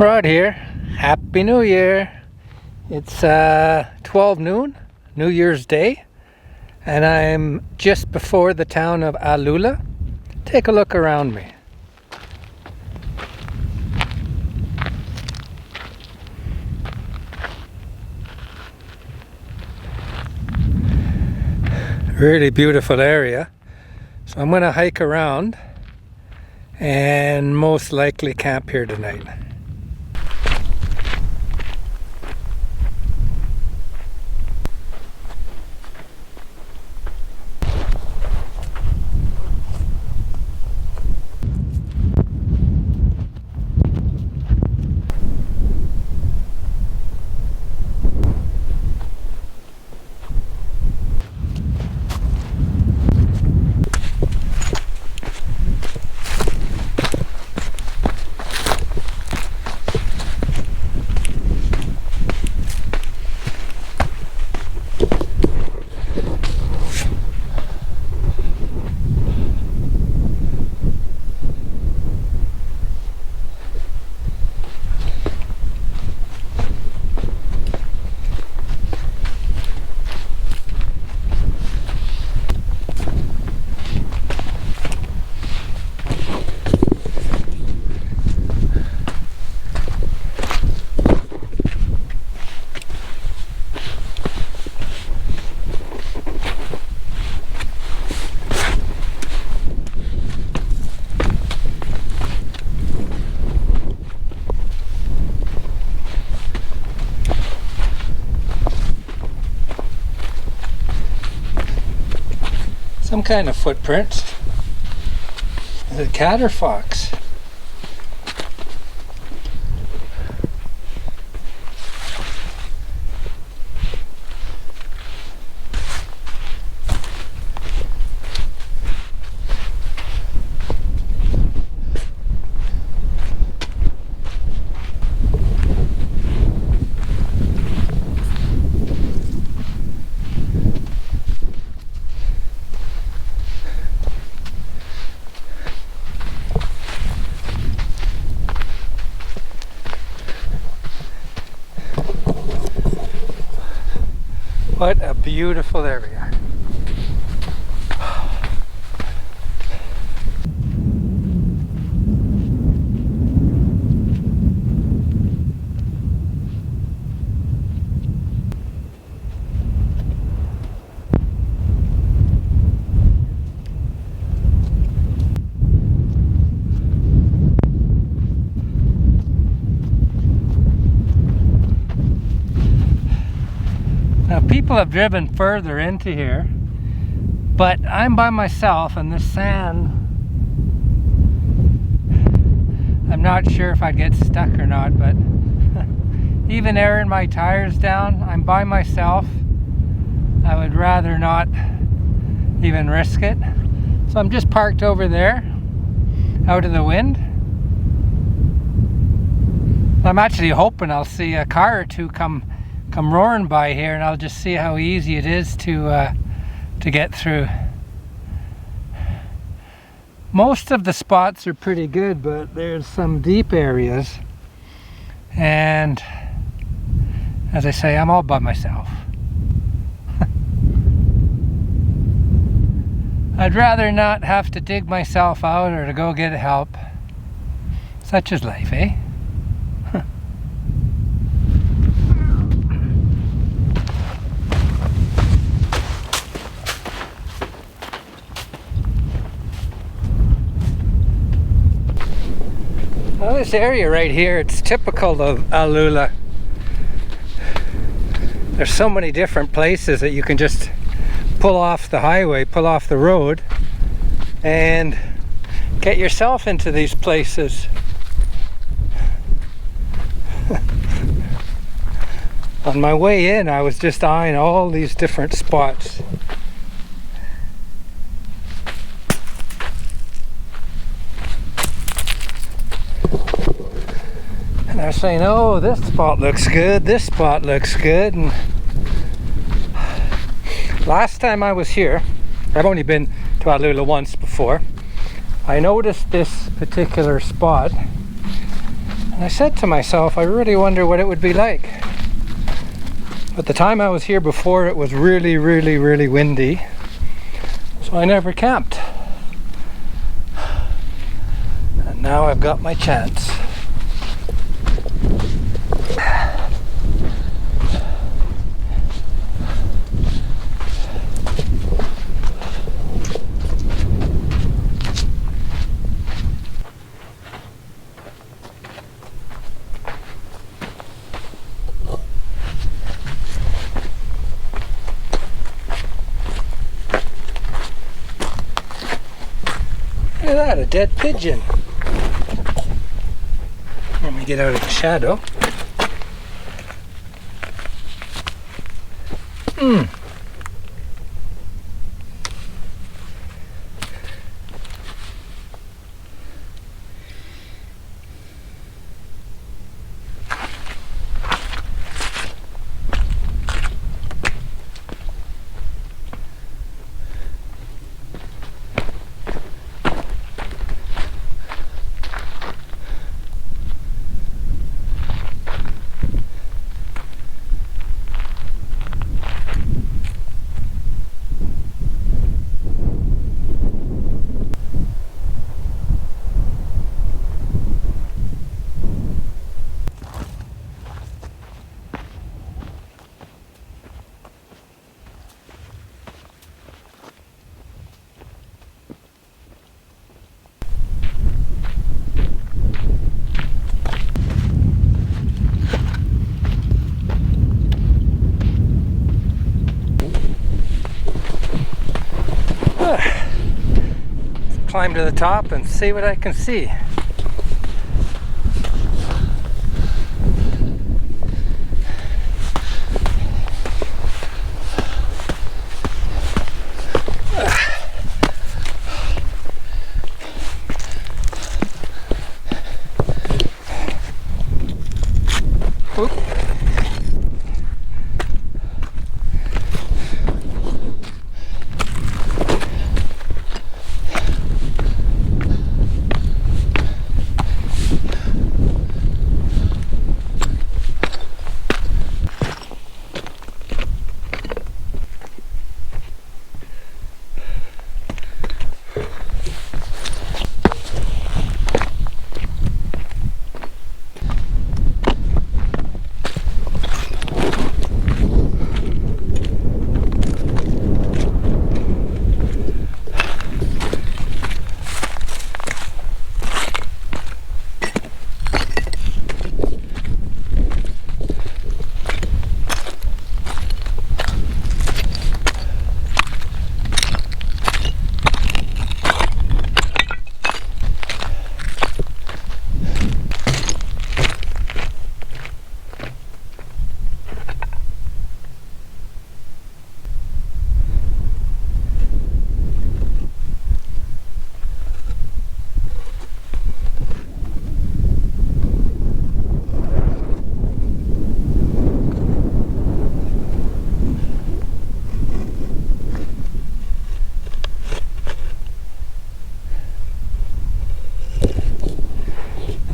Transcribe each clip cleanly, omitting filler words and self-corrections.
Rod here. Happy New Year. It's 12 noon, New Year's Day, and I'm just before the town of Alula. Take a look around me. Really beautiful area. So I'm going to hike around and most likely camp here tonight. Some kind of footprints. Is it cat or fox? What a beautiful area. Now, people have driven further into here, but I'm by myself, and this sand, I'm not sure if I'd get stuck or not, but even airing my tires down, I'm by myself. I would rather not even risk it. So I'm just parked over there, out of the wind. I'm actually hoping I'll see a car or two come roaring by here, and I'll just see how easy it is to get through. Most of the spots are pretty good, but there's some deep areas, and as I say, I'm all by myself. I'd rather not have to dig myself out or to go get help. Such is life, eh? Well, this area right here, it's typical of Alula. There's so many different places that you can just pull off the highway, pull off the road, and get yourself into these places. On my way in, I was just eyeing all these different spots. And I was saying, oh, this spot looks good, this spot looks good. And last time I was here, I've only been to Alula once before, I noticed this particular spot And I said to myself, I really wonder what it would be like. But the time I was here before, it was really, really, really windy. So I never camped. And now I've got my chance. Look at that, a dead pigeon. Let me get out of the shadow. Climb to the top and see what I can see. Oop.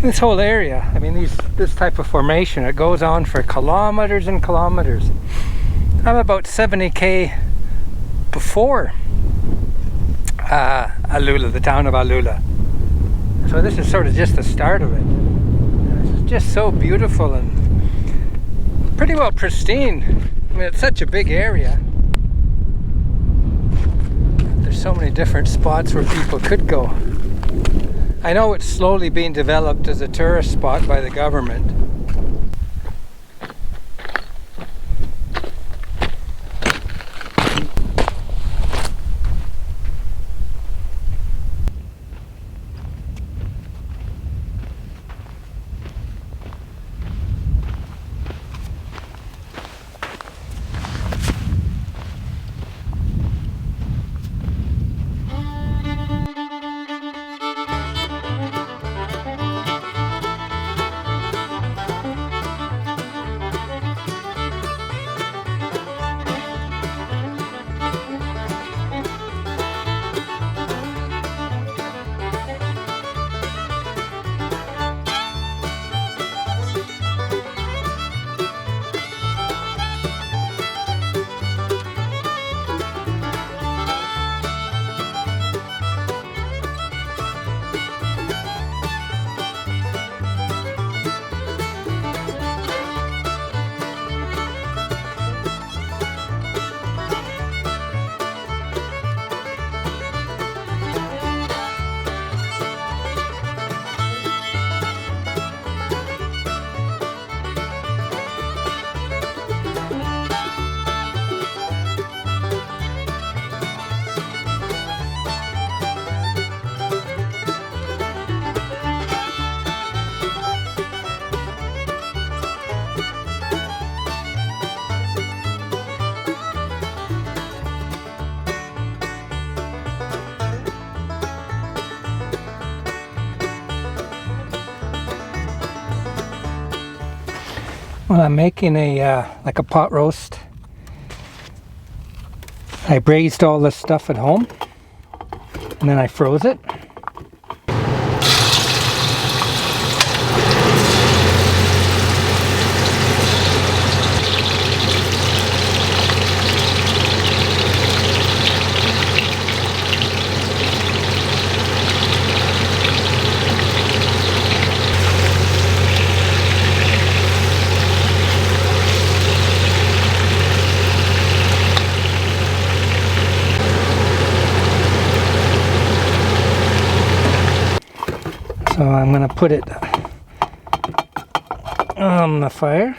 This whole area, I mean, this type of formation, it goes on for kilometers and kilometers. I'm about 70k before Alula, the town of Alula. So this is sort of just the start of it. It's just so beautiful and pretty well pristine. I mean, it's such a big area. There's so many different spots where people could go. I know it's slowly being developed as a tourist spot by the government. Well, I'm making a like a pot roast. I braised all this stuff at home and then I froze it. So I'm going to put it on the fire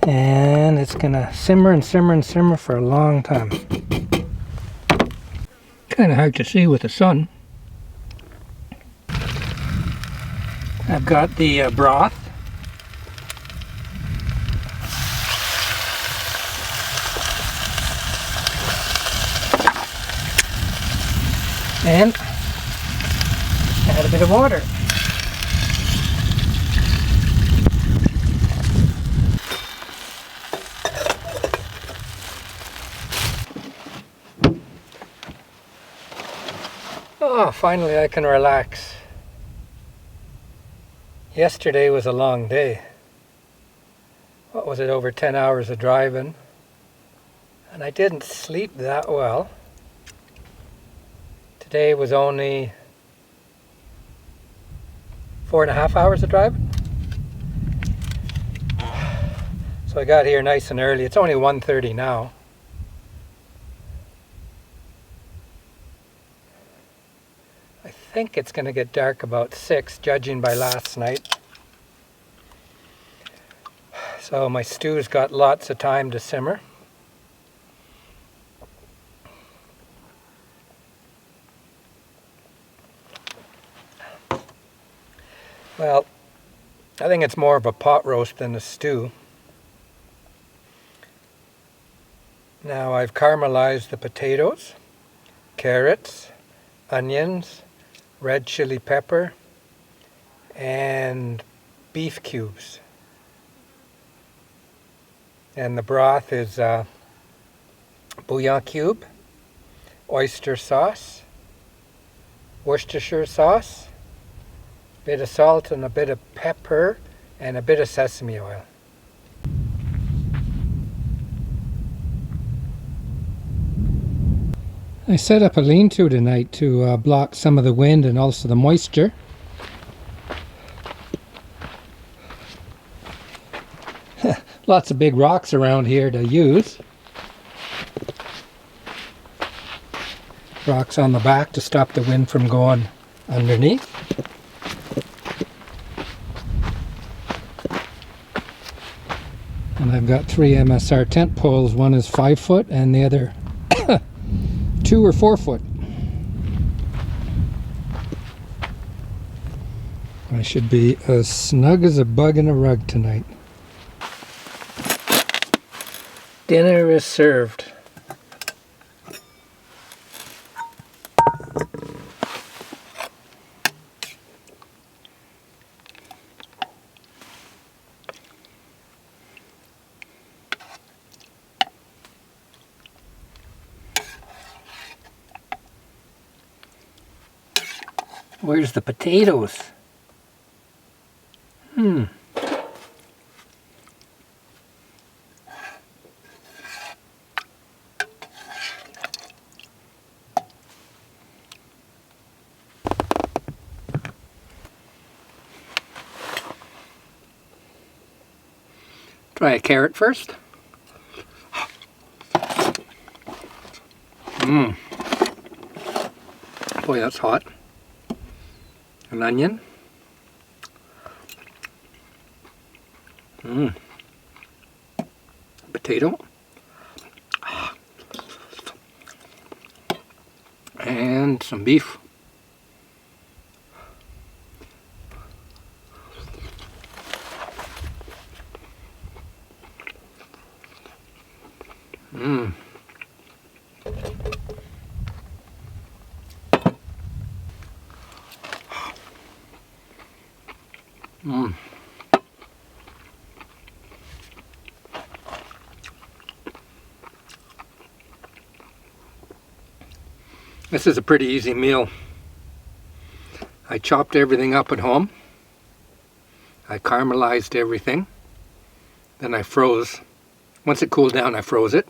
and it's going to simmer and simmer and simmer for a long time. Kind of hard to see with the sun. I've got the broth. And add a bit of water. Oh, finally I can relax. Yesterday was a long day. What was it, over 10 hours of driving? And I didn't sleep that well. Today was only 4.5 hours of driving. So I got here nice and early. It's only 1:30 now. I think it's going to get dark about 6, judging by last night. So my stew's got lots of time to simmer. Well, I think it's more of a pot roast than a stew. Now I've caramelized the potatoes, carrots, onions, red chili pepper, and beef cubes. And the broth is bouillon cube, oyster sauce, Worcestershire sauce, bit of salt and a bit of pepper and a bit of sesame oil. I set up a lean-to tonight to block some of the wind and also the moisture. Lots of big rocks around here to use. Rocks on the back to stop the wind from going underneath. And I've got 3 MSR tent poles. One is 5 foot and the other 2 or 4 foot. I should be as snug as a bug in a rug tonight. Dinner is served. Where's the potatoes? Try a carrot first. Boy, that's hot. An onion. Potato. And some beef. This is a pretty easy meal. I chopped everything up at home. I caramelized everything. Then I froze. Once it cooled down, I froze it.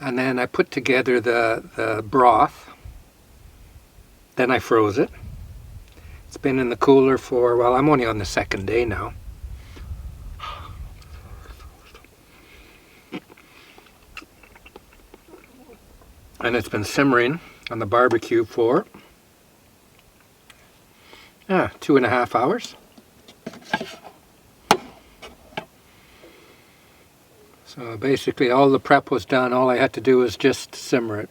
And then I put together the broth. Then I froze it. It's been in the cooler for, well, I'm only on the second day now. And it's been simmering on the barbecue for 2.5 hours. So basically all the prep was done. All I had to do was just simmer it.